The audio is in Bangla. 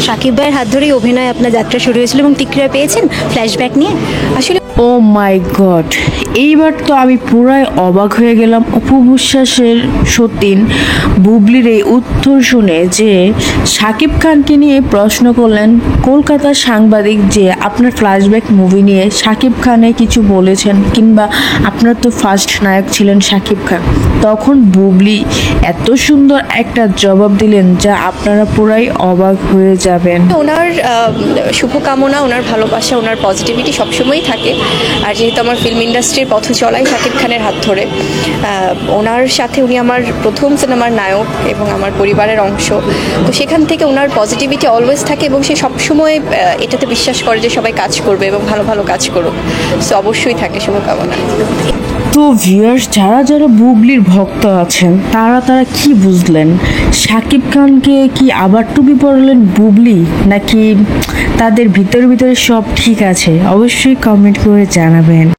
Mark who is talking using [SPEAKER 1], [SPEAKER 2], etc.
[SPEAKER 1] সাকিব ভাইয়ের হাত ধরেই অভিনয় আপনার যাত্রা শুরু হয়েছিল এবং প্রতিক্রিয়া পেয়েছেন ফ্ল্যাশব্যাক নিয়ে? আসলে
[SPEAKER 2] ও মাই গড, এইবার তো আমি পুরাই অবাক হয়ে গেলাম অপু বিশ্বাসের সতীন বুবলির এই উত্তর শুনে, যে শাকিব খানকে নিয়ে প্রশ্ন করলেন কলকাতার সাংবাদিক যে আপনার ফ্ল্যাশব্যাক মুভি নিয়ে শাকিব খানে কিছু বলেছেন, কিংবা আপনার তো ফার্স্ট নায়ক ছিলেন শাকিব খান। তখন বুবলি এত সুন্দর একটা জবাব দিলেন যা আপনারা পুরাই অবাক হয়ে যাবেন।
[SPEAKER 3] ওনার শুভকামনা, ওনার ভালোবাসা, ওনার পজিটিভিটি সবসময়ই থাকে। আর যেহেতু আমার ফিল্ম ইন্ডাস্ট্রির পথ চলাই শাকিব খানের হাত ধরে, ওনার সাথে উনি আমার প্রথম সিনেমার নায়ক এবং আমার পরিবারের অংশ, তো সেখান থেকে ওনার পজিটিভিটি অলওয়েজ থাকে এবং সে সবসময় এটাতে বিশ্বাস করে যে সবাই কাজ করবে এবং ভালো ভালো কাজ করুক। সো অবশ্যই থাকে শুভকামনা।
[SPEAKER 2] তো ভিউয়ার্স, যারা যারা বুবলির ভক্ত আছেন তারা কি বুঝলেন? শাকিব খানকে কি আবার টুপি পরালেন বুবলি, নাকি তাদের ভিতরে ভিতরে সব ঠিক আছে? অবশ্যই কমেন্ট করে জানাবেন।